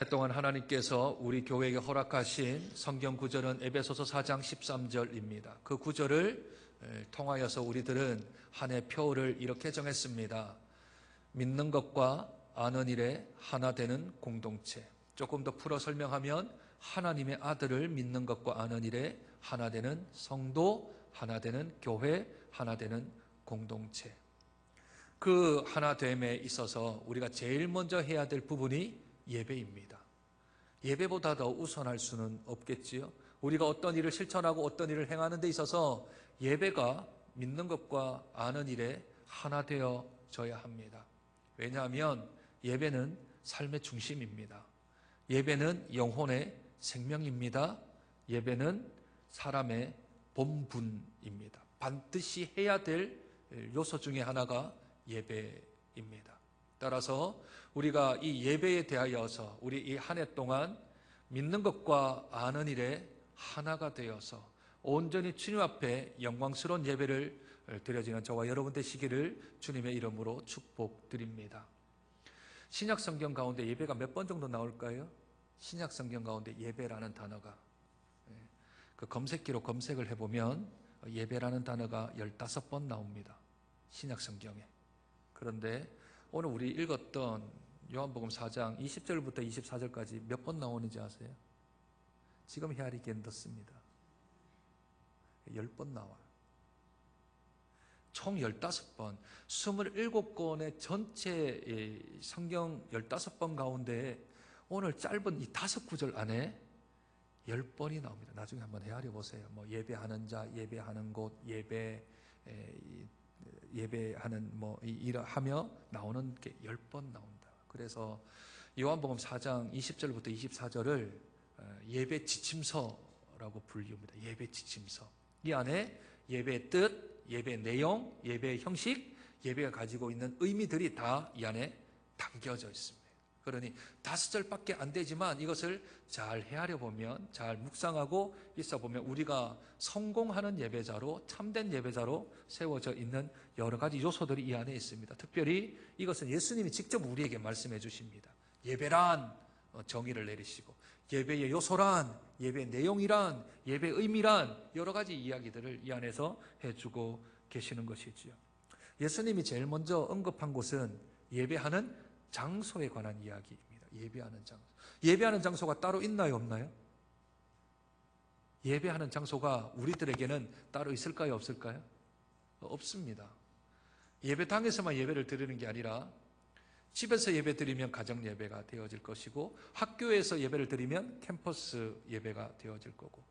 동안 하나님께서 우리 교회에게 허락하신 성경 구절은 에베소서 4장 13절입니다. 그 구절을 통하여서 우리들은 한 해 표를 이렇게 정했습니다. 믿는 것과 아는 일에 하나 되는 공동체. 조금 더 풀어 설명하면 하나님의 아들을 믿는 것과 아는 일에 하나 되는 성도, 하나 되는 교회, 하나 되는 공동체. 그 하나됨에 있어서 우리가 제일 먼저 해야 될 부분이 예배입니다. 예배보다 더 우선할 수는 없겠지요. 우리가 어떤 일을 실천하고 어떤 일을 행하는 데 있어서 예배가 믿는 것과 아는 일에 하나 되어져야 합니다. 왜냐하면 예배는 삶의 중심입니다. 예배는 영혼의 생명입니다. 예배는 사람의 본분입니다. 반드시 해야 될 요소 중에 하나가 예배입니다. 따라서 우리가 이 예배에 대하여서 우리 이 한 해 동안 믿는 것과 아는 일에 하나가 되어서 온전히 주님 앞에 영광스러운 예배를 드려지는 저와 여러분 되시기를 주님의 이름으로 축복드립니다. 신약 성경 가운데 예배가 몇 번 정도 나올까요? 신약 성경 가운데 예배라는 단어가 그 검색기로 검색을 해보면 예배라는 단어가 15번 나옵니다. 신약 성경에. 그런데 오늘 우리 읽었던 요한복음 4장 20절부터 24절까지 몇 번 나오는지 아세요? 지금 헤아리기엔 넣습니다. 10번 나와요. 총 15번, 27권의 전체 성경 15번 가운데 오늘 짧은 이 5구절 안에 10번이 나옵니다. 나중에 한번 헤아려 보세요. 뭐 예배하는 자, 예배하는 곳, 예배하는 뭐 이러하며 나오는 게 10번 나온다. 그래서 요한복음 4장 20절부터 24절을 예배 지침서라고 불립니다. 예배 지침서. 이 안에 예배의 뜻, 예배의 내용, 예배의 형식, 예배가 가지고 있는 의미들이 다 이 안에 담겨져 있습니다. 그러니 5절밖에 안 되지만 이것을 잘 헤아려 보면, 잘 묵상하고 있어 보면 우리가 성공하는 예배자로, 참된 예배자로 세워져 있는 여러 가지 요소들이 이 안에 있습니다. 특별히 이것은 예수님이 직접 우리에게 말씀해 주십니다. 예배란 정의를 내리시고, 예배의 요소란, 예배의 내용이란, 예배의 의미란 여러 가지 이야기들을 이 안에서 해주고 계시는 것이지요. 예수님이 제일 먼저 언급한 곳은 예배하는 장소에 관한 이야기입니다. 예배하는 장소. 예배하는 장소가 따로 있나요, 없나요? 예배하는 장소가 우리들에게는 따로 있을까요, 없을까요? 없습니다. 예배당에서만 예배를 드리는 게 아니라 집에서 예배 드리면 가정 예배가 되어질 것이고, 학교에서 예배를 드리면 캠퍼스 예배가 되어질 거고,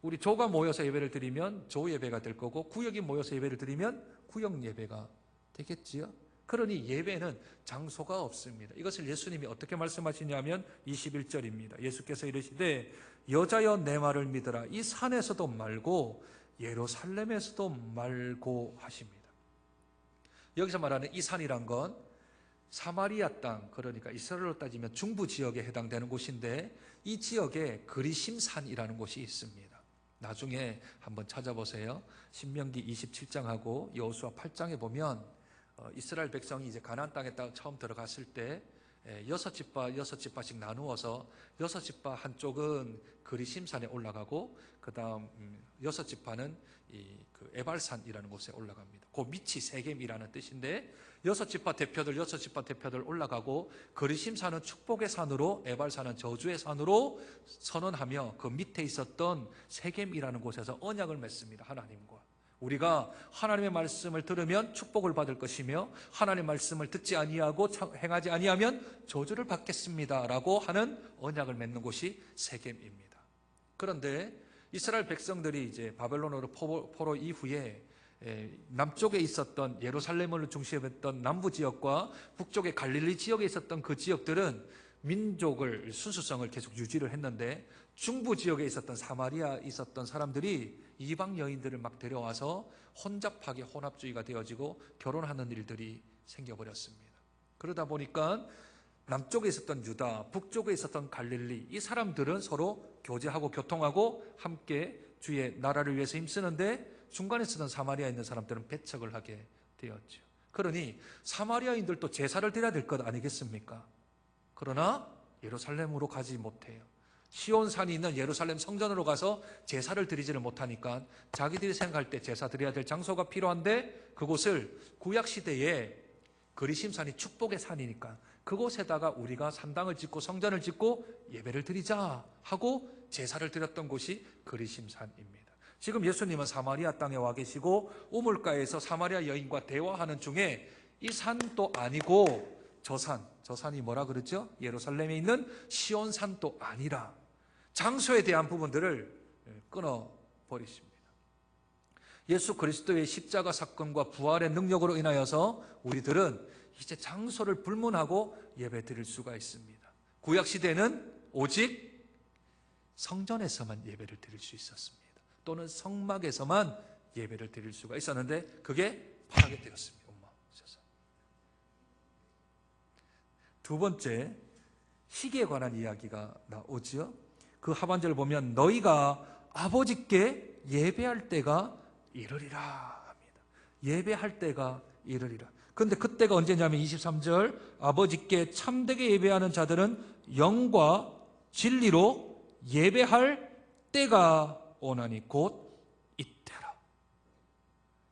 우리 조가 모여서 예배를 드리면 조 예배가 될 거고, 구역이 모여서 예배를 드리면 구역 예배가 되겠지요. 그러니 예배는 장소가 없습니다. 이것을 예수님이 어떻게 말씀하시냐면 21절입니다. 예수께서 이르시되 여자여 내 말을 믿으라. 이 산에서도 말고 예루살렘에서도 말고 하십니다. 여기서 말하는 이 산이란 건 사마리아 땅, 그러니까 이스라엘로 따지면 중부 지역에 해당되는 곳인데, 이 지역에 그리심산이라는 곳이 있습니다. 나중에 한번 찾아보세요. 신명기 27장하고 여호수아 8장에 보면 이스라엘 백성이 이제 가나안 땅에 처음 들어갔을 때 6지파씩 나누어서 6지파 한쪽은 그리심산에 올라가고, 그 다음 6지파는 그 에발산이라는 곳에 올라갑니다. 그 밑이 세겜이라는 뜻인데, 6지파 대표들 올라가고, 그리심산은 축복의 산으로, 에발산은 저주의 산으로 선언하며 그 밑에 있었던 세겜이라는 곳에서 언약을 맺습니다. 하나님과. 우리가 하나님의 말씀을 들으면 축복을 받을 것이며, 하나님의 말씀을 듣지 아니하고 행하지 아니하면 저주를 받겠습니다라고 하는 언약을 맺는 곳이 세겜입니다. 그런데 이스라엘 백성들이 이제 바벨론으로 포로 이후에 남쪽에 있었던 예루살렘을 중심으로 했던 남부 지역과 북쪽의 갈릴리 지역에 있었던 그 지역들은 민족을, 순수성을 계속 유지를 했는데, 중부 지역에 있었던 사마리아에 있었던 사람들이 이방 여인들을 막 데려와서 혼잡하게 혼합주의가 되어지고 결혼하는 일들이 생겨버렸습니다. 그러다 보니까 남쪽에 있었던 유다, 북쪽에 있었던 갈릴리, 이 사람들은 서로 교제하고 교통하고 함께 주의 나라를 위해서 힘쓰는데, 중간에 쓰던 사마리아에 있는 사람들은 배척을 하게 되었죠. 그러니 사마리아인들도 제사를 드려야 될 것 아니겠습니까? 그러나 예루살렘으로 가지 못해요. 시온산이 있는 예루살렘 성전으로 가서 제사를 드리지를 못하니까 자기들이 생각할 때 제사 드려야 될 장소가 필요한데 그곳을 구약시대에 그리심산이 축복의 산이니까 그곳에다가 우리가 산당을 짓고 성전을 짓고 예배를 드리자 하고 제사를 드렸던 곳이 그리심산입니다. 지금 예수님은 사마리아 땅에 와 계시고 우물가에서 사마리아 여인과 대화하는 중에 이 산도 아니고 저 산이 뭐라 그러죠? 예루살렘에 있는 시온산도 아니라 장소에 대한 부분들을 끊어버리십니다. 예수 그리스도의 십자가 사건과 부활의 능력으로 인하여서 우리들은 이제 장소를 불문하고 예배 드릴 수가 있습니다. 구약시대는 오직 성전에서만 예배를 드릴 수 있었습니다. 또는 성막에서만 예배를 드릴 수가 있었는데 그게 파괴되었습니다. 두 번째, 시기에 관한 이야기가 나오지요. 그 하반절을 보면 너희가 아버지께 예배할 때가 이르리라 합니다. 예배할 때가 이르리라. 그런데 그때가 언제냐면 23절 아버지께 참되게 예배하는 자들은 영과 진리로 예배할 때가 오나니 곧 이때라.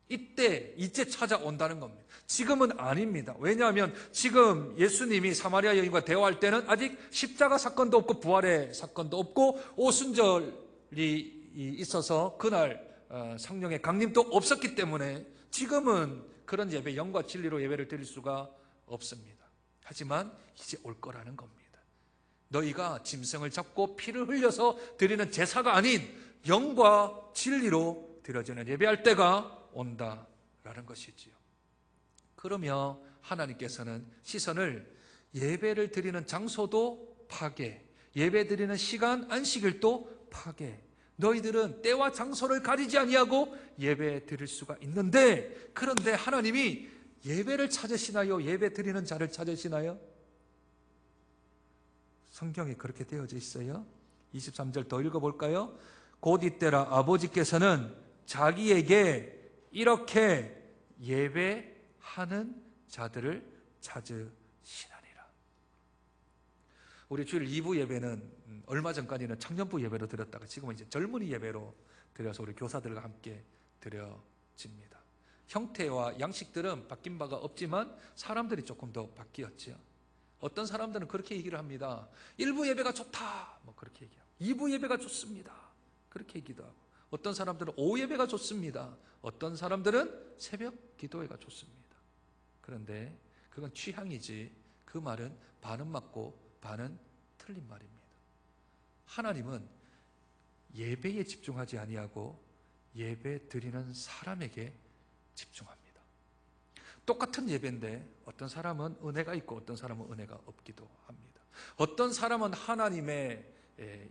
이제 찾아온다는 겁니다. 지금은 아닙니다. 왜냐하면 지금 예수님이 사마리아 여인과 대화할 때는 아직 십자가 사건도 없고 부활의 사건도 없고 오순절이 있어서 그날 성령의 강림도 없었기 때문에 지금은 그런 예배, 영과 진리로 예배를 드릴 수가 없습니다. 하지만 이제 올 거라는 겁니다. 너희가 짐승을 잡고 피를 흘려서 드리는 제사가 아닌 영과 진리로 드려지는 예배할 때가 온다라는 것이지요. 그러며 하나님께서는 시선을 예배를 드리는 장소도 파괴, 예배 드리는 시간 안식일도 파괴. 너희들은 때와 장소를 가리지 아니하고 예배 드릴 수가 있는데 그런데 하나님이 예배를 찾으시나요? 예배 드리는 자를 찾으시나요? 성경에 그렇게 되어져 있어요. 23절 더 읽어볼까요? 곧 이때라 아버지께서는 자기에게 이렇게 예배하는 자들을 찾으시나니라. 우리 주일 2부 예배는 얼마 전까지는 청년부 예배로 드렸다가 지금은 이제 젊은이 예배로 드려서 우리 교사들과 함께 드려집니다. 형태와 양식들은 바뀐 바가 없지만 사람들이 조금 더 바뀌었죠. 어떤 사람들은 그렇게 얘기를 합니다. 1부 예배가 좋다, 뭐 그렇게 얘기하고 2부 예배가 좋습니다, 그렇게 얘기도 하고 어떤 사람들은 오후 예배가 좋습니다. 어떤 사람들은 새벽 기도회가 좋습니다. 그런데 그건 취향이지 그 말은 반은 맞고 반은 틀린 말입니다. 하나님은 예배에 집중하지 아니하고 예배 드리는 사람에게 집중합니다. 똑같은 예배인데 어떤 사람은 은혜가 있고 어떤 사람은 은혜가 없기도 합니다. 어떤 사람은 하나님의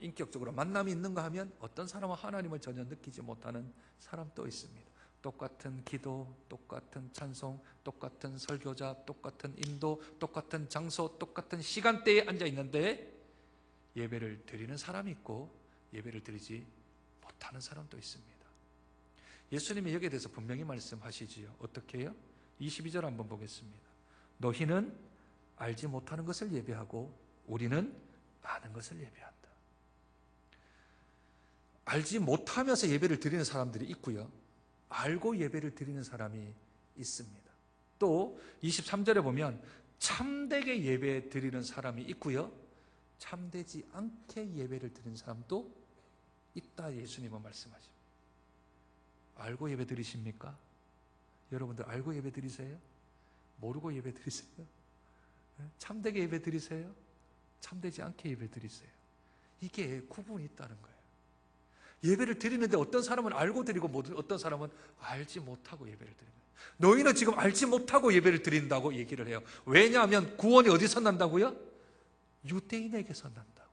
인격적으로 만남이 있는가 하면 어떤 사람은 하나님을 전혀 느끼지 못하는 사람도 있습니다. 똑같은 기도, 똑같은 찬송, 똑같은 설교자, 똑같은 인도, 똑같은 장소, 똑같은 시간대에 앉아 있는데 예배를 드리는 사람이 있고 예배를 드리지 못하는 사람도 있습니다. 예수님이 여기에 대해서 분명히 말씀하시지요. 어떻게 해요? 22절 한번 보겠습니다. 너희는 알지 못하는 것을 예배하고 우리는 아는 것을 예배한다. 알지 못하면서 예배를 드리는 사람들이 있고요, 알고 예배를 드리는 사람이 있습니다. 또 23절에 보면 참되게 예배 드리는 사람이 있고요, 참되지 않게 예배를 드리는 사람도 있다. 예수님은 말씀하십니다. 알고 예배 드리십니까? 여러분들 알고 예배 드리세요? 모르고 예배 드리세요? 참되게 예배 드리세요? 참되지 않게 예배 드리세요? 이게 구분이 있다는 거예요. 예배를 드리는데 어떤 사람은 알고 드리고 어떤 사람은 알지 못하고 예배를 드리는 거예요. 너희는 지금 알지 못하고 예배를 드린다고 얘기를 해요. 왜냐하면 구원이 어디서 난다고요? 유대인에게서 난다고.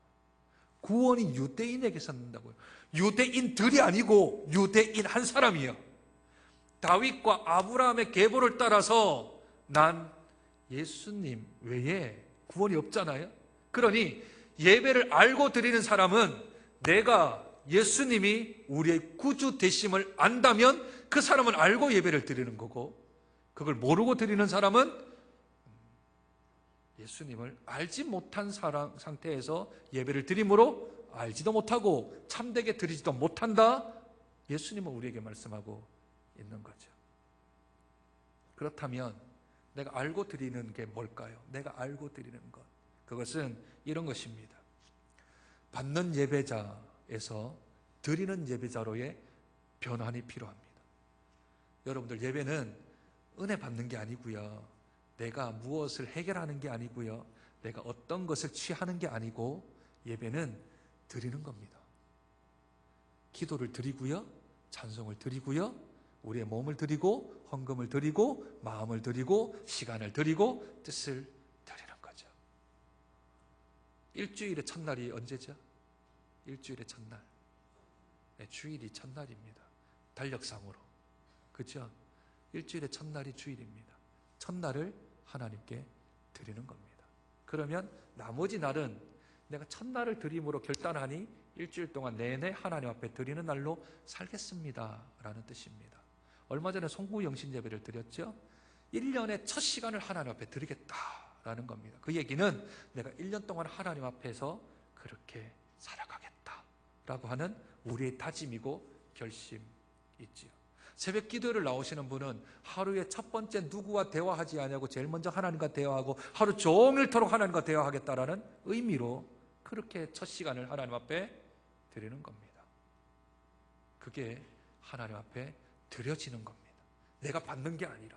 구원이 유대인에게서 난다고요. 유대인들이 아니고 유대인 한 사람이요. 다윗과 아브라함의 계보를 따라서 난 예수님 외에 구원이 없잖아요. 그러니 예배를 알고 드리는 사람은 내가 예수님이 우리의 구주 되심을 안다면 그 사람은 알고 예배를 드리는 거고, 그걸 모르고 드리는 사람은 예수님을 알지 못한 상태에서 예배를 드림으로 알지도 못하고 참되게 드리지도 못한다. 예수님은 우리에게 말씀하고 있는 거죠. 그렇다면 내가 알고 드리는 게 뭘까요? 내가 알고 드리는 것, 그것은 이런 것입니다. 받는 예배자에서 드리는 예배자로의 변환이 필요합니다. 여러분들, 예배는 은혜 받는 게 아니고요, 내가 무엇을 해결하는 게 아니고요, 내가 어떤 것을 취하는 게 아니고, 예배는 드리는 겁니다. 기도를 드리고요, 찬송을 드리고요, 우리의 몸을 드리고, 헌금을 드리고, 마음을 드리고, 시간을 드리고, 뜻을 드리는 거죠. 일주일의 첫날이 언제죠? 일주일의 첫날. 네, 주일이 첫날입니다. 달력상으로. 그렇죠? 일주일의 첫날이 주일입니다. 첫날을 하나님께 드리는 겁니다. 그러면 나머지 날은 내가 첫날을 드림으로 결단하니 일주일 동안 내내 하나님 앞에 드리는 날로 살겠습니다 라는 뜻입니다. 얼마 전에 송구 영신 예배를 드렸죠. 1년의 첫 시간을 하나님 앞에 드리겠다라는 겁니다. 그 얘기는 내가 1년 동안 하나님 앞에서 그렇게 살아가겠다라고 하는 우리의 다짐이고 결심이지요. 새벽 기도를 나오시는 분은 하루의 첫 번째 누구와 대화하지 않냐고 제일 먼저 하나님과 대화하고 하루 종일토록 하나님과 대화하겠다라는 의미로 그렇게 첫 시간을 하나님 앞에 드리는 겁니다. 그게 하나님 앞에 드려지는 겁니다. 내가 받는 게 아니라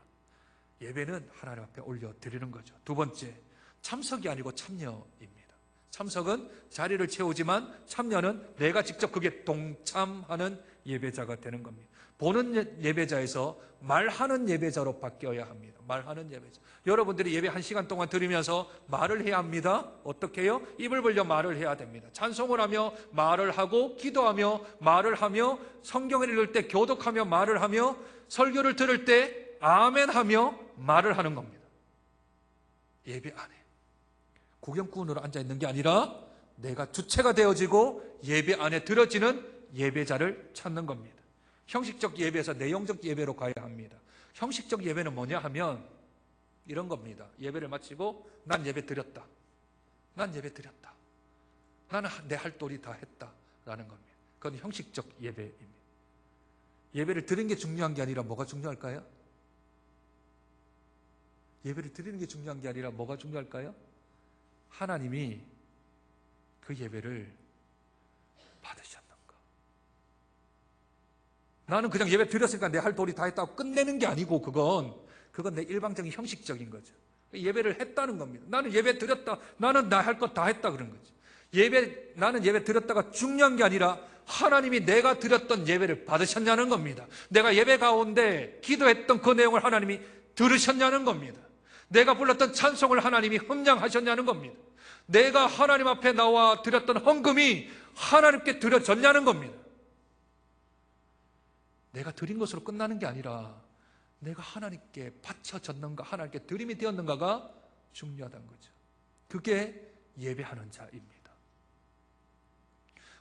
예배는 하나님 앞에 올려드리는 거죠. 두 번째, 참석이 아니고 참여입니다. 참석은 자리를 채우지만 참여는 내가 직접 그게 동참하는 예배자가 되는 겁니다. 보는 예배자에서 말하는 예배자로 바뀌어야 합니다. 말하는 예배자. 여러분들이 예배 1시간 동안 들으면서 말을 해야 합니다. 어떻게 해요? 입을 벌려 말을 해야 됩니다. 찬송을 하며 말을 하고, 기도하며 말을 하며, 성경을 읽을 때 교독하며 말을 하며, 설교를 들을 때 아멘하며 말을 하는 겁니다. 예배 안에 구경꾼으로 앉아있는 게 아니라 내가 주체가 되어지고 예배 안에 들어지는 예배자를 찾는 겁니다. 형식적 예배에서 내용적 예배로 가야 합니다. 형식적 예배는 뭐냐 하면 이런 겁니다. 예배를 마치고 난 예배 드렸다. 난 예배 드렸다. 나는 내 할 도리 다 했다라는 겁니다. 그건 형식적 예배입니다. 예배를 드리는 게 중요한 게 아니라 뭐가 중요할까요? 예배를 드리는 게 중요한 게 아니라 뭐가 중요할까요? 하나님이 그 예배를 받으셨는가? 나는 그냥 예배 드렸으니까 내 할 도리 다 했다고 끝내는 게 아니고 그건 내 일방적인 형식적인 거죠. 예배를 했다는 겁니다. 나는 예배 드렸다. 나는 나 할 것 다 했다 그런 거죠. 나는 예배 드렸다가 중요한 게 아니라 하나님이 내가 드렸던 예배를 받으셨냐는 겁니다. 내가 예배 가운데 기도했던 그 내용을 하나님이 들으셨냐는 겁니다. 내가 불렀던 찬송을 하나님이 흥량하셨냐는 겁니다. 내가 하나님 앞에 나와 드렸던 헌금이 하나님께 드려졌냐는 겁니다. 내가 드린 것으로 끝나는 게 아니라 내가 하나님께 바쳐졌는가, 하나님께 드림이 되었는가가 중요하다는 거죠. 그게 예배하는 자입니다.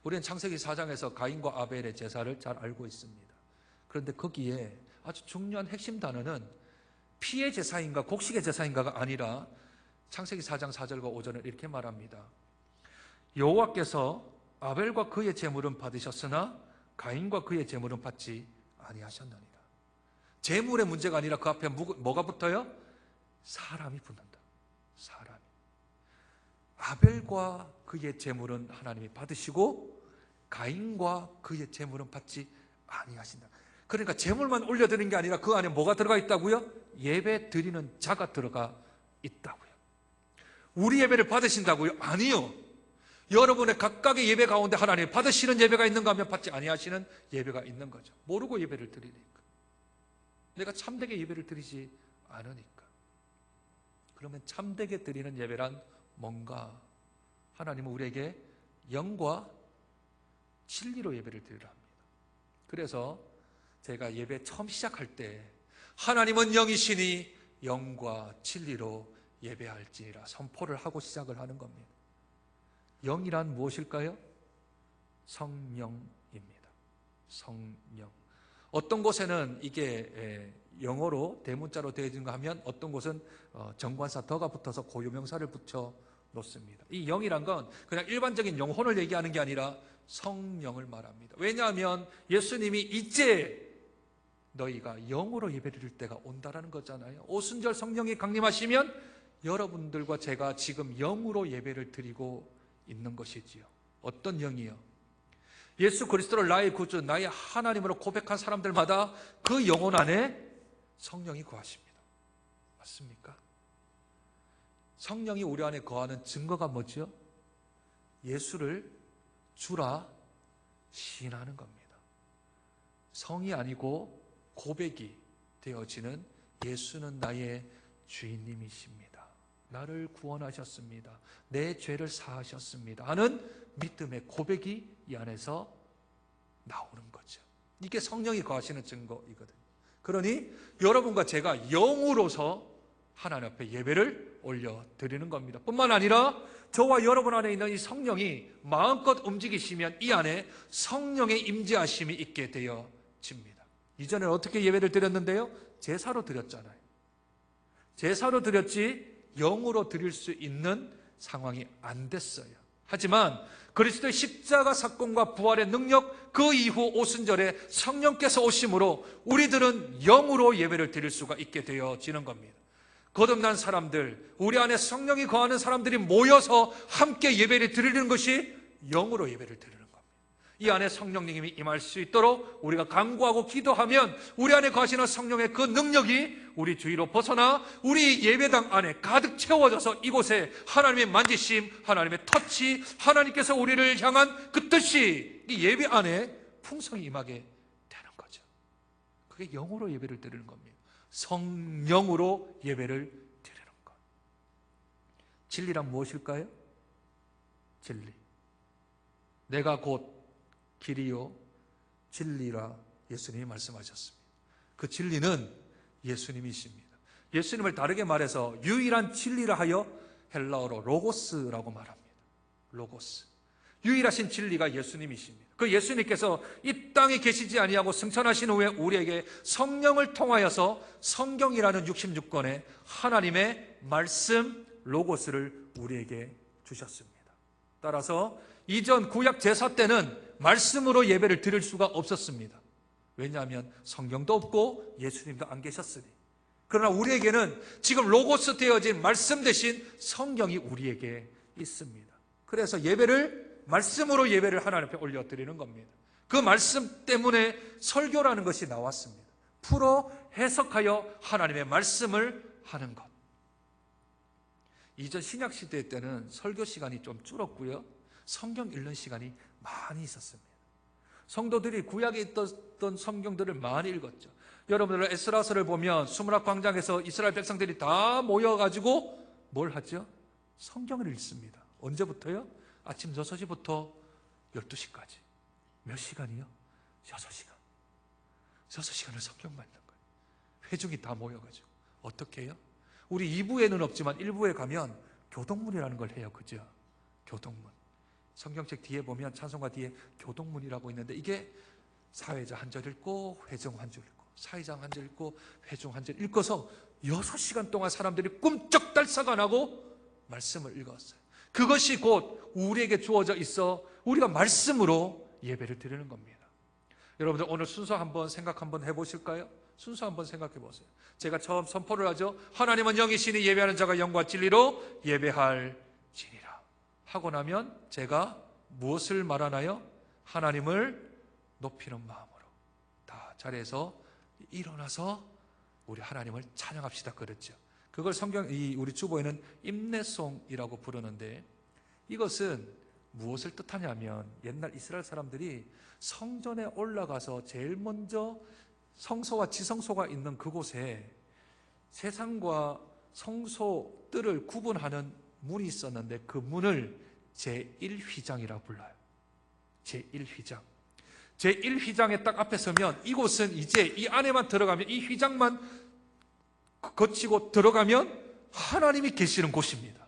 우리는 창세기 4장에서 가인과 아벨의 제사를 잘 알고 있습니다. 그런데 거기에 아주 중요한 핵심 단어는 피의 제사인가 곡식의 제사인가가 아니라 창세기 4장 4절과 5절은 이렇게 말합니다. 여호와께서 아벨과 그의 제물은 받으셨으나 가인과 그의 제물은 받지 아니하셨느니라. 제물의 문제가 아니라 그 앞에 뭐가 붙어요? 사람이 붙는다. 사람이. 아벨과 그의 제물은 하나님이 받으시고 가인과 그의 제물은 받지 아니하신다. 그러니까 제물만 올려드리는 게 아니라 그 안에 뭐가 들어가 있다고요? 예배 드리는 자가 들어가 있다고요. 우리 예배를 받으신다고요? 아니요. 여러분의 각각의 예배 가운데 하나님 받으시는 예배가 있는가 하면 받지 아니하시는 예배가 있는 거죠. 모르고 예배를 드리니까. 내가 참되게 예배를 드리지 않으니까. 그러면 참되게 드리는 예배란 뭔가? 하나님은 우리에게 영과 진리로 예배를 드리라 합니다. 그래서 제가 예배 처음 시작할 때 하나님은 영이시니 영과 진리로 예배할지니라 선포를 하고 시작을 하는 겁니다. 영이란 무엇일까요? 성령입니다. 성령. 어떤 곳에는 이게 영어로 대문자로 되어진 거 하면 어떤 곳은 정관사 더가 붙어서 고유명사를 붙여 놓습니다. 이 영이란 건 그냥 일반적인 영혼을 얘기하는 게 아니라 성령을 말합니다. 왜냐하면 예수님이 이제 너희가 영으로 예배를 드릴 때가 온다라는 거잖아요. 오순절 성령이 강림하시면 여러분들과 제가 지금 영으로 예배를 드리고 있는 것이지요. 어떤 영이요? 예수 그리스도를 나의 구주, 나의 하나님으로 고백한 사람들마다 그 영혼 안에 성령이 거하십니다. 맞습니까? 성령이 우리 안에 거하는 증거가 뭐죠? 예수를 주라 시인하는 겁니다. 성이 아니고 고백이 되어지는 예수는 나의 주인님이십니다. 나를 구원하셨습니다. 내 죄를 사하셨습니다 하는 믿음의 고백이 이 안에서 나오는 거죠. 이게 성령이 거하시는 증거이거든요. 그러니 여러분과 제가 영으로서 하나님 앞에 예배를 올려드리는 겁니다. 뿐만 아니라 저와 여러분 안에 있는 이 성령이 마음껏 움직이시면 이 안에 성령의 임재하심이 있게 되어집니다. 이전에는 어떻게 예배를 드렸는데요? 제사로 드렸잖아요. 제사로 드렸지 영으로 드릴 수 있는 상황이 안 됐어요. 하지만 그리스도의 십자가 사건과 부활의 능력, 그 이후 오순절에 성령께서 오심으로 우리들은 영으로 예배를 드릴 수가 있게 되어지는 겁니다. 거듭난 사람들, 우리 안에 성령이 거하는 사람들이 모여서 함께 예배를 드리는 것이 영으로 예배를 드리는 겁니다. 이 안에 성령님이 임할 수 있도록 우리가 간구하고 기도하면 우리 안에 거하시는 성령의 그 능력이 우리 주위로 벗어나 우리 예배당 안에 가득 채워져서 이곳에 하나님의 만지심, 하나님의 터치, 하나님께서 우리를 향한 그 뜻이 이 예배 안에 풍성히 임하게 되는 거죠. 그게 영으로 예배를 드리는 겁니다. 성령으로 예배를 드리는 것. 진리란 무엇일까요? 진리. 내가 곧 길이요 진리라 예수님이 말씀하셨습니다. 그 진리는 예수님이십니다. 예수님을 다르게 말해서 유일한 진리라 하여 헬라어로 로고스라고 말합니다. 로고스. 유일하신 진리가 예수님이십니다. 그 예수님께서 이 땅에 계시지 아니하고 승천하신 후에 우리에게 성령을 통하여서 성경이라는 66권의 하나님의 말씀 로고스를 우리에게 주셨습니다. 따라서 이전 구약 제사 때는 말씀으로 예배를 드릴 수가 없었습니다. 왜냐하면 성경도 없고 예수님도 안 계셨으니. 그러나 우리에게는 지금 로고스 되어진 말씀 대신 성경이 우리에게 있습니다. 그래서 예배를 말씀으로 예배를 하나님 앞에 올려드리는 겁니다. 그 말씀 때문에 설교라는 것이 나왔습니다. 풀어 해석하여 하나님의 말씀을 하는 것. 이전 신약 시대 때는 설교 시간이 좀 줄었고요. 성경 읽는 시간이 많이 있었습니다. 성도들이 구약에 있던 성경들을 많이 읽었죠. 여러분들 에스라서를 보면 수문학 광장에서 이스라엘 백성들이 다 모여가지고 뭘 하죠? 성경을 읽습니다. 언제부터요? 아침 6시부터 12시까지. 몇 시간이요? 6시간. 6시간을 성경만 읽는 거예요. 회중이 다 모여가지고. 어떻게 해요? 우리 2부에는 없지만 1부에 가면 교동문이라는 걸 해요. 그죠? 교동문. 성경책 뒤에 보면 찬송가 뒤에 교동문이라고 있는데 이게 사회자 한 절 읽고 회중 한 절 읽고 사회장 한 절 읽고 회중 한 절 읽어서 6시간 동안 사람들이 꿈쩍달싹 안 하고 말씀을 읽었어요. 그것이 곧 우리에게 주어져 있어 우리가 말씀으로 예배를 드리는 겁니다. 여러분들 오늘 순서 한번 생각 한번 해보실까요? 순서 한번 생각해 보세요. 제가 처음 선포를 하죠. 하나님은 영이시니 예배하는 자가 영과 진리로 예배할지니라 하고 나면 제가 무엇을 말하나요? 하나님을 높이는 마음으로 다 자리에서 일어나서 우리 하나님을 찬양합시다 그랬죠. 그걸 우리 주보에는 임내송이라고 부르는데 이것은 무엇을 뜻하냐면 옛날 이스라엘 사람들이 성전에 올라가서 제일 먼저 성소와 지성소가 있는 그곳에 세상과 성소 뜰을 구분하는 문이 있었는데 그 문을 제1휘장이라고 불러요. 제1휘장. 제1휘장에 딱 앞에 서면 이곳은 이제 이 안에만 들어가면 이 휘장만 거치고 들어가면 하나님이 계시는 곳입니다.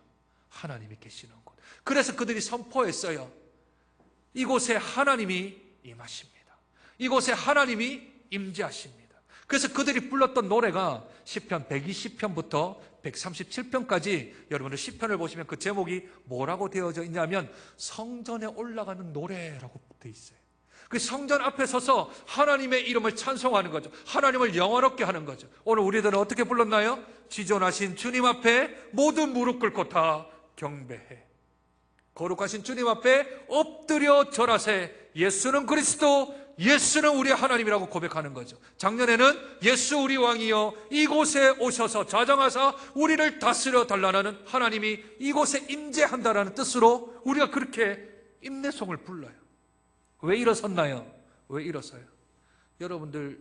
하나님이 계시는 곳. 그래서 그들이 선포했어요. 이곳에 하나님이 임하십니다. 이곳에 하나님이 임재하십니다. 그래서 그들이 불렀던 노래가 시편 120편부터 137편까지 여러분들 시편을 보시면 그 제목이 뭐라고 되어져 있냐면 성전에 올라가는 노래라고 되어 있어요. 그 성전 앞에 서서 하나님의 이름을 찬송하는 거죠. 하나님을 영화롭게 하는 거죠. 오늘 우리들은 어떻게 불렀나요? 지존하신 주님 앞에 모든 무릎 꿇고 다 경배해. 거룩하신 주님 앞에 엎드려 절하세. 예수는 그리스도, 예수는 우리 하나님이라고 고백하는 거죠. 작년에는 예수 우리 왕이여 이곳에 오셔서 자정하사 우리를 다스려 달라는 하나님이 이곳에 임재한다라는 뜻으로 우리가 그렇게 인내송을 불러요. 왜 일어섰나요? 왜 일어서요? 여러분들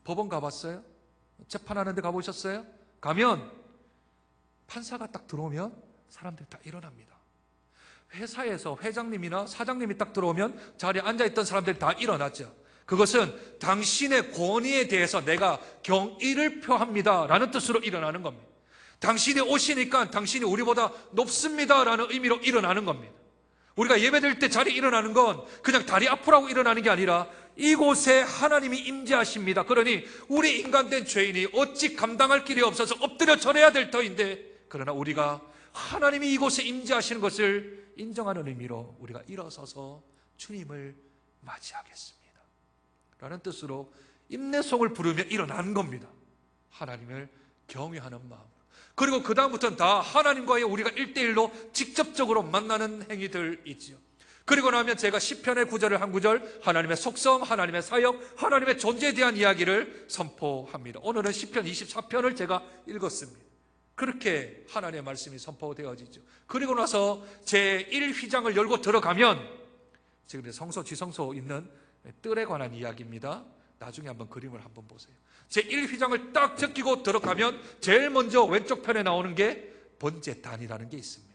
법원 가봤어요? 재판하는 데 가보셨어요? 가면 판사가 딱 들어오면 사람들이 다 일어납니다. 회사에서 회장님이나 사장님이 딱 들어오면 자리에 앉아있던 사람들이 다 일어났죠. 그것은 당신의 권위에 대해서 내가 경의를 표합니다 라는 뜻으로 일어나는 겁니다. 당신이 오시니까 당신이 우리보다 높습니다 라는 의미로 일어나는 겁니다. 우리가 예배드릴 때 자리에 일어나는 건 그냥 다리 아프라고 일어나는 게 아니라 이곳에 하나님이 임재하십니다. 그러니 우리 인간된 죄인이 어찌 감당할 길이 없어서 엎드려 절해야 될 터인데, 그러나 우리가 하나님이 이곳에 임재하시는 것을 인정하는 의미로 우리가 일어서서 주님을 맞이하겠습니다 라는 뜻으로 인내송을 부르며 일어나는 겁니다. 하나님을 경외하는 마음으로. 그리고 그 다음부터는 다 하나님과의 우리가 1대1로 직접적으로 만나는 행위들이지요. 그리고 나면 제가 시편의 구절을 한 구절, 하나님의 속성, 하나님의 사역, 하나님의 존재에 대한 이야기를 선포합니다. 오늘은 시편 24편을 제가 읽었습니다. 그렇게 하나님의 말씀이 선포되어지죠. 그리고 나서 제1휘장을 열고 들어가면, 지금 성소, 지성소 있는 뜰에 관한 이야기입니다. 나중에 한번 그림을 한번 보세요. 제1휘장을 딱 제끼고 들어가면 제일 먼저 왼쪽 편에 나오는 게 번제단이라는 게 있습니다.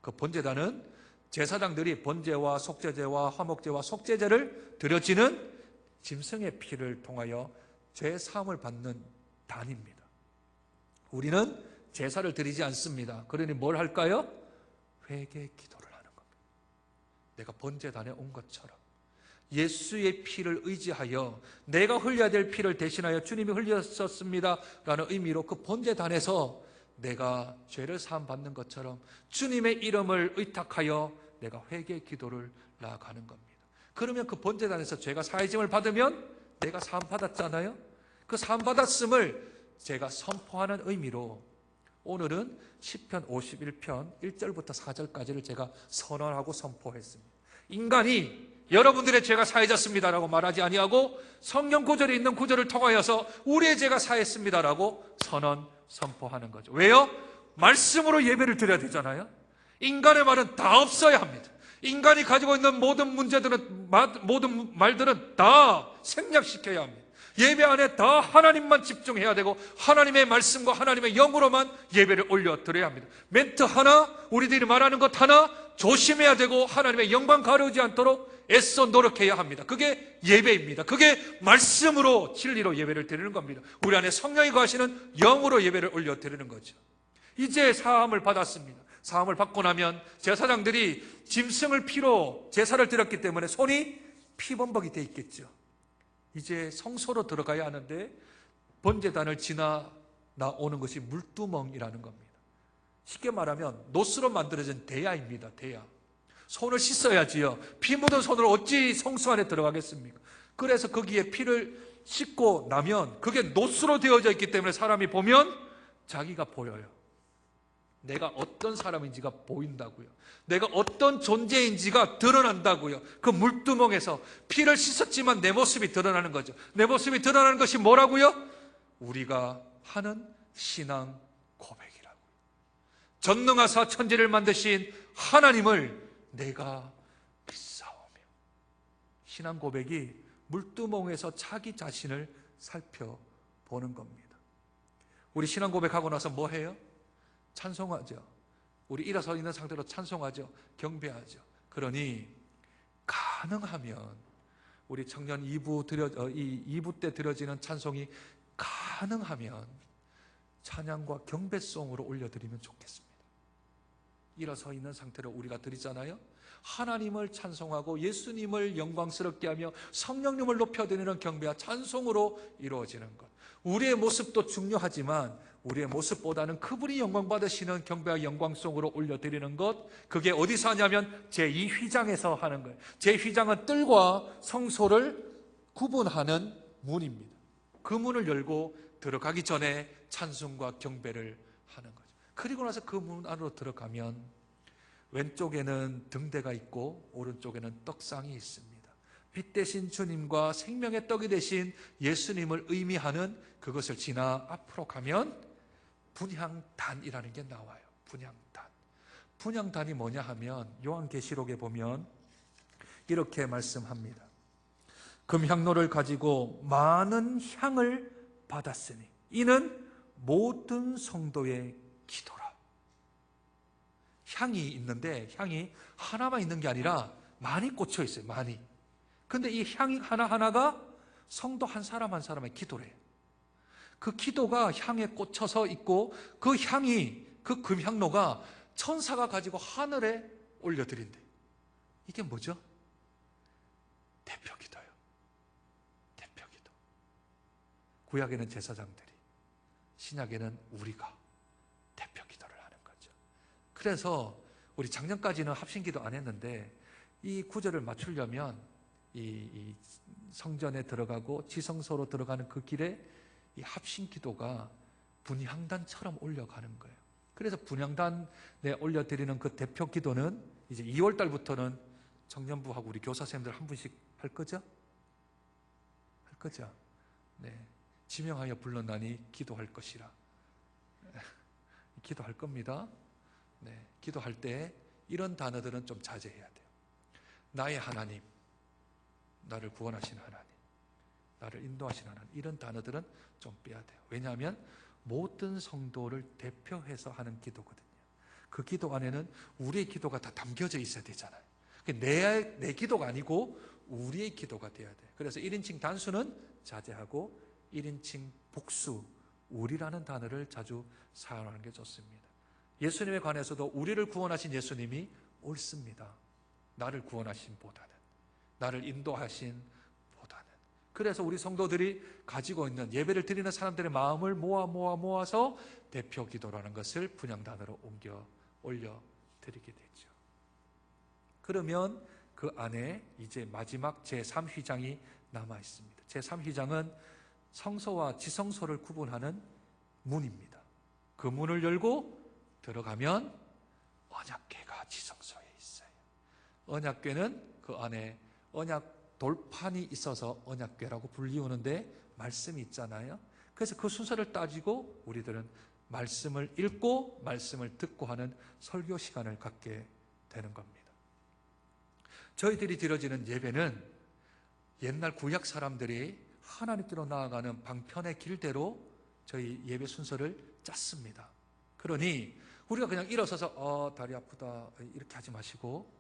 그 번제단은 제사장들이 번제와 속죄제와 화목제와 속죄제를 드려지는 짐승의 피를 통하여 죄사함을 받는 단입니다. 우리는 제사를 드리지 않습니다. 그러니 뭘 할까요? 회개 기도를 하는 겁니다. 내가 번제단에 온 것처럼 예수의 피를 의지하여 내가 흘려야 될 피를 대신하여 주님이 흘렸었습니다 라는 의미로 그 번제단에서 내가 죄를 사함 받는 것처럼 주님의 이름을 의탁하여 내가 회개 기도를 나아가는 겁니다. 그러면 그 번제단에서 죄가 사해짐을 받으면 내가 사함 받았잖아요. 그 사함 받았음을 제가 선포하는 의미로 오늘은 시편 51편 1절부터 4절까지를 제가 선언하고 선포했습니다. 인간이 여러분들의 죄가 사해졌습니다라고 말하지 아니하고 성경 구절에 있는 구절을 통하여서 우리의 죄가 사했습니다라고 선포하는 거죠. 왜요? 말씀으로 예배를 드려야 되잖아요. 인간의 말은 다 없어야 합니다. 인간이 가지고 있는 모든 문제들은, 모든 말들은 다 생략시켜야 합니다. 예배 안에 다 하나님만 집중해야 되고 하나님의 말씀과 하나님의 영으로만 예배를 올려드려야 합니다. 멘트 하나, 우리들이 말하는 것 하나 조심해야 되고 하나님의 영광 가려우지 않도록 애써 노력해야 합니다. 그게 예배입니다. 그게 말씀으로 진리로 예배를 드리는 겁니다. 우리 안에 성령이 거하시는 영으로 예배를 올려드리는 거죠. 이제 사함을 받았습니다. 사함을 받고 나면 제사장들이 짐승을 피로 제사를 드렸기 때문에 손이 피범벅이 돼 있겠죠. 이제 성소로 들어가야 하는데 번제단을 지나 나오는 것이 물두멍이라는 겁니다. 쉽게 말하면 노스로 만들어진 대야입니다. 대야. 손을 씻어야지요. 피 묻은 손으로 어찌 성소 안에 들어가겠습니까? 그래서 거기에 피를 씻고 나면 그게 노스로 되어져 있기 때문에 사람이 보면 자기가 보여요. 내가 어떤 사람인지가 보인다고요. 내가 어떤 존재인지가 드러난다고요. 그 물두멍에서 피를 씻었지만 내 모습이 드러나는 거죠. 내 모습이 드러나는 것이 뭐라고요? 우리가 하는 신앙 고백이라고요. 전능하사 천지를 만드신 하나님을 내가 믿사오며. 신앙 고백이 물두멍에서 자기 자신을 살펴보는 겁니다. 우리 신앙 고백하고 나서 뭐 해요? 찬송하죠. 우리 일어서 있는 상태로 찬송하죠. 경배하죠. 그러니 가능하면 우리 청년 2부 때 드려지는 찬송이 가능하면 찬양과 경배송으로 올려드리면 좋겠습니다. 일어서 있는 상태로 우리가 드리잖아요. 하나님을 찬송하고 예수님을 영광스럽게 하며 성령님을 높여드리는 경배와 찬송으로 이루어지는 것. 우리의 모습도 중요하지만 우리의 모습보다는 그분이 영광 받으시는 경배와 영광송으로 올려드리는 것, 그게 어디서 하냐면 제2휘장에서 하는 거예요. 제2휘장은 뜰과 성소를 구분하는 문입니다. 그 문을 열고 들어가기 전에 찬송과 경배를 하는 거죠. 그리고 나서 그 문 안으로 들어가면 왼쪽에는 등대가 있고 오른쪽에는 떡상이 있습니다. 빛 대신 주님과 생명의 떡이 되신 예수님을 의미하는 그것을 지나 앞으로 가면 분향단이라는 게 나와요. 분향단. 분향단이 뭐냐 하면 요한계시록에 보면 이렇게 말씀합니다. 금향로를 가지고 많은 향을 받았으니 이는 모든 성도의 기도라. 향이 있는데 향이 하나만 있는 게 아니라 많이 꽂혀 있어요. 많이. 근데 이 향이 하나하나가 성도 한 사람 한 사람의 기도래요. 그 기도가 향에 꽂혀서 있고 그 향이, 그 금향로가 천사가 가지고 하늘에 올려드린대. 이게 뭐죠? 대표기도예요. 대표기도. 구약에는 제사장들이, 신약에는 우리가 대표기도를 하는 거죠. 그래서 우리 작년까지는 합심기도 안 했는데 이 구절을 맞추려면 이 성전에 들어가고 지성소로 들어가는 그 길에 이 합심기도가 분향단처럼 올려가는 거예요. 그래서 분향단에 올려드리는 그 대표기도는 이제 2월 달부터는 청년부하고 우리 교사쌤들 한 분씩 할 거죠? 할 거죠? 네. 지명하여 불러나니 기도할 것이라. 기도할 겁니다. 네. 기도할 때 이런 단어들은 좀 자제해야 돼요. 나의 하나님, 나를 구원하시는 하나님, 나를 인도하시는 하나님, 이런 단어들은 좀 빼야 돼요. 왜냐하면 모든 성도를 대표해서 하는 기도거든요. 그 기도 안에는 우리의 기도가 다 담겨져 있어야 되잖아요. 내 기도가 아니고 우리의 기도가 되어야 돼요. 그래서 1인칭 단수는 자제하고 1인칭 복수, 우리라는 단어를 자주 사용하는 게 좋습니다. 예수님에 관해서도 우리를 구원하신 예수님이 옳습니다. 나를 구원하신 보다는, 나를 인도하신 보다는. 그래서 우리 성도들이 가지고 있는 예배를 드리는 사람들의 마음을 모아서 대표 기도라는 것을 분향단으로 옮겨 올려드리게 되죠. 그러면 그 안에 이제 마지막 제3휘장이 남아 있습니다. 제3휘장은 성소와 지성소를 구분하는 문입니다. 그 문을 열고 들어가면 언약궤가 지성소에 있어요. 언약궤는 그 안에 언약 돌판이 있어서 언약궤라고 불리우는데 말씀이 있잖아요. 그래서 그 순서를 따지고 우리들은 말씀을 읽고 말씀을 듣고 하는 설교 시간을 갖게 되는 겁니다. 저희들이 드려지는 예배는 옛날 구약 사람들이 하나님께로 나아가는 방편의 길대로 저희 예배 순서를 짰습니다. 그러니 우리가 그냥 일어서서 다리 아프다 이렇게 하지 마시고,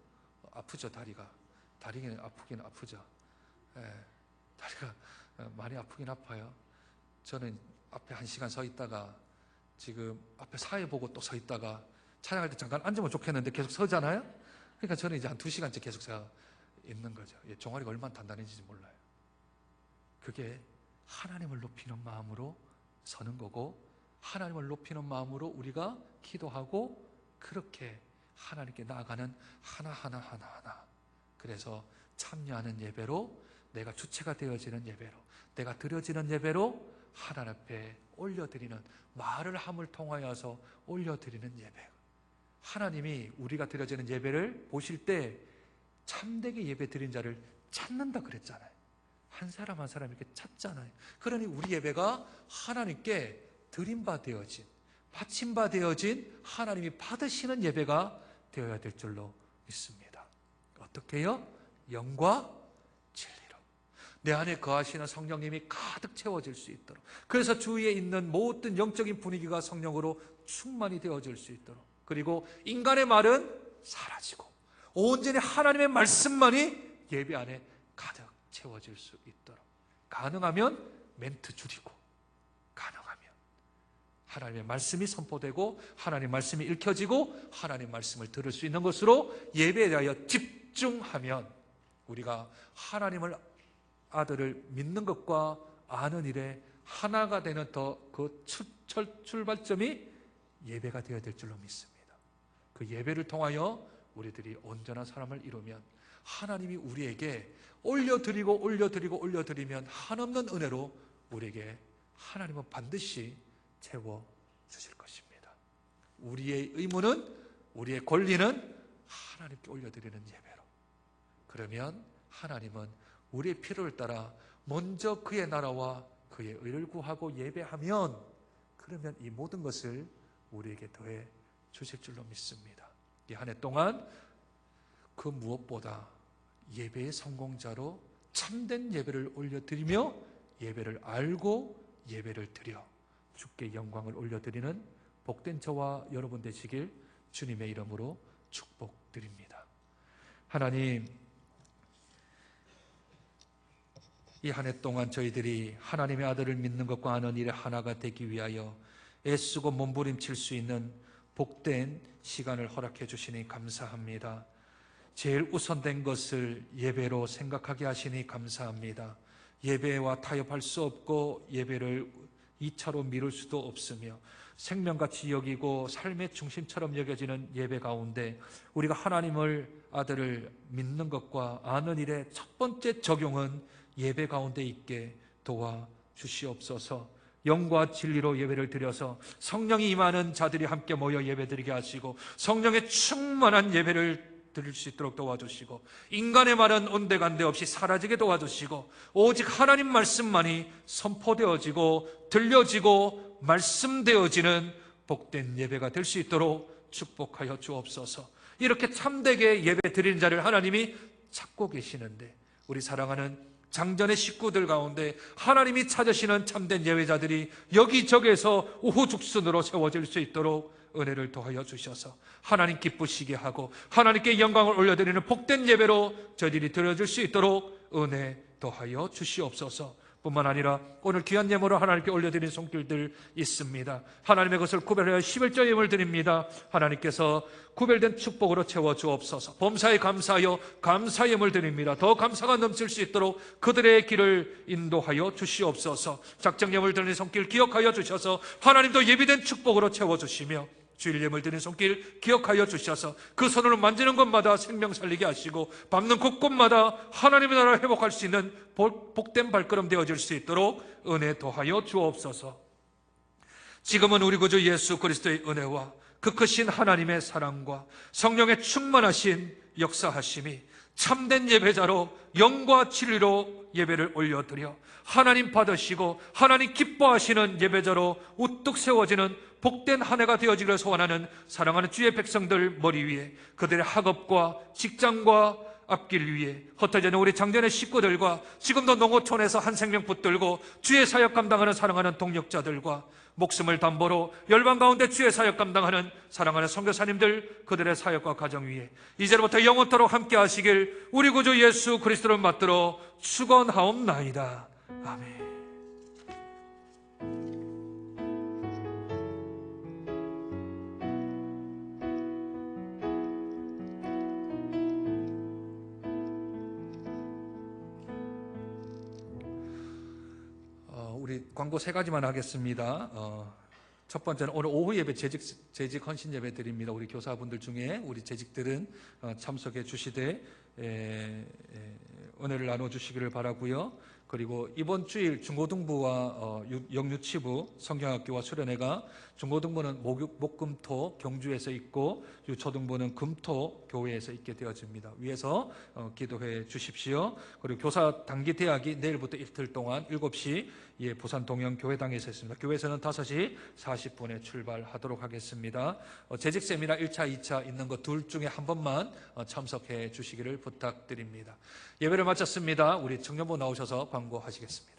아프죠 다리가. 다리는 아프긴 아프죠. 다리가 많이 아프긴 아파요. 저는 앞에 1시간 서 있다가 지금 앞에 사회 보고 또 서 있다가 찬양할 때 잠깐 앉으면 좋겠는데 계속 서잖아요. 그러니까 저는 이제 한 2시간째 계속 서 있는 거죠. 종아리가 얼마나 단단해지지 몰라요. 그게 하나님을 높이는 마음으로 서는 거고, 하나님을 높이는 마음으로 우리가 기도하고 그렇게 하나님께 나아가는 하나하나. 그래서 참여하는 예배로, 내가 주체가 되어지는 예배로, 내가 드려지는 예배로 하나님 앞에 올려드리는, 말을 함을 통하여서 올려드리는 예배. 하나님이 우리가 드려지는 예배를 보실 때 참되게 예배 드린 자를 찾는다 그랬잖아요. 한 사람 한 사람 이렇게 찾잖아요. 그러니 우리 예배가 하나님께 드린 바 되어진, 바친 바 되어진, 하나님이 받으시는 예배가 되어야 될 줄로 믿습니다. 어떻게 해요? 영과 진리로 내 안에 거하시는 성령님이 가득 채워질 수 있도록, 그래서 주위에 있는 모든 영적인 분위기가 성령으로 충만이 되어질 수 있도록, 그리고 인간의 말은 사라지고 온전히 하나님의 말씀만이 예배 안에 가득 채워질 수 있도록, 가능하면 멘트 줄이고, 가능하면 하나님의 말씀이 선포되고 하나님의 말씀이 읽혀지고 하나님의 말씀을 들을 수 있는 것으로 예배에 대하여 집중하면 우리가 하나님을 아들을 믿는 것과 아는 일에 하나가 되는 그 출발점이 예배가 되어야 될 줄로 믿습니다. 그 예배를 통하여 우리들이 온전한 사람을 이루면 하나님이 우리에게 올려드리면 한없는 은혜로 우리에게 하나님은 반드시 채워주실 것입니다. 우리의 의무는, 우리의 권리는 하나님께 올려드리는 예배로. 그러면 하나님은 우리의 필요를 따라 먼저 그의 나라와 그의 의를 구하고 예배하면, 그러면 이 모든 것을 우리에게 더해 주실 줄로 믿습니다. 이 한 해 동안 그 무엇보다 예배의 성공자로 참된 예배를 올려드리며 예배를 알고 예배를 드려 주께 영광을 올려드리는 복된 저와 여러분 되시길 주님의 이름으로 축복드립니다. 하나님, 이 한 해 동안 저희들이 하나님의 아들을 믿는 것과 아는 일에 하나가 되기 위하여 애쓰고 몸부림칠 수 있는 복된 시간을 허락해 주시니 감사합니다. 제일 우선된 것을 예배로 생각하게 하시니 감사합니다. 예배와 타협할 수 없고 예배를 2차로 미룰 수도 없으며 생명같이 여기고 삶의 중심처럼 여겨지는 예배 가운데 우리가 하나님을 아들을 믿는 것과 아는 일의 첫 번째 적용은 예배 가운데 있게 도와주시옵소서. 영과 진리로 예배를 드려서 성령이 임하는 자들이 함께 모여 예배드리게 하시고 성령의 충만한 예배를 드릴 수 있도록 도와주시고 인간의 말은 온데간데 없이 사라지게 도와주시고 오직 하나님 말씀만이 선포되어지고 들려지고 말씀되어지는 복된 예배가 될 수 있도록 축복하여 주옵소서. 이렇게 참되게 예배 드리는 자를 하나님이 찾고 계시는데 우리 사랑하는 장전의 식구들 가운데 하나님이 찾으시는 참된 예배자들이 여기저기에서 우후죽순으로 세워질 수 있도록 은혜를 더하여 주셔서 하나님 기쁘시게 하고 하나님께 영광을 올려드리는 복된 예배로 저희들이 드려질 수 있도록 은혜 더하여 주시옵소서. 뿐만 아니라 오늘 귀한 예물을 하나님께 올려드리는 손길들 있습니다. 하나님의 것을 구별하여 11조 예물 드립니다. 하나님께서 구별된 축복으로 채워주옵소서. 범사에 감사하여 감사 예물 드립니다. 더 감사가 넘칠 수 있도록 그들의 길을 인도하여 주시옵소서. 작정 예물 드리는 손길 기억하여 주셔서 하나님도 예비된 축복으로 채워주시며 주일 예물 드리는 손길 기억하여 주셔서 그 손으로 만지는 곳마다 생명 살리게 하시고 밟는 곳곳마다 하나님의 나라를 회복할 수 있는 복된 발걸음 되어질 수 있도록 은혜 더하여 주옵소서. 지금은 우리 구주 예수 그리스도의 은혜와 그 크신 하나님의 사랑과 성령의 충만하신 역사하심이 참된 예배자로 영과 진리로 예배를 올려드려 하나님 받으시고 하나님 기뻐하시는 예배자로 우뚝 세워지는 복된 한 해가 되어지기를 소원하는 사랑하는 주의 백성들 머리 위에 그들의 학업과 직장과 앞길 위에 흩어져 있는 우리 장전의 식구들과 지금도 농어촌에서 한 생명 붙들고 주의 사역 감당하는 사랑하는 동역자들과 목숨을 담보로 열방 가운데 주의 사역 감당하는 사랑하는 선교사님들 그들의 사역과 가정 위에 이제부터 영원토록 함께 하시길 우리 구주 예수 그리스도를 받들어 축원하옵나이다. 아멘. 우리 광고 3가지만 하겠습니다. 첫 번째는 오늘 오후 예배 재직 헌신 예배 드립니다. 우리 교사분들 중에 우리 재직들은 참석해 주시되 은혜를 나눠주시기를 바라고요. 그리고 이번 주일 중고등부와 영유치부 성경학교와 수련회가 중고등부는 목금토 경주에서 있고 유초등부는 금토 교회에서 있게 되어집니다. 위에서 기도해 주십시오. 그리고 교사 단기 대학이 내일부터 이틀 동안 7시 부산 동영교회당에서 있습니다. 교회에서는 5시 40분에 출발하도록 하겠습니다. 재직 세미나 1차, 2차 있는 것 둘 중에 한 번만 참석해 주시기를 부탁드립니다. 예배를 마쳤습니다. 우리 청년부 나오셔서 광고하시겠습니다.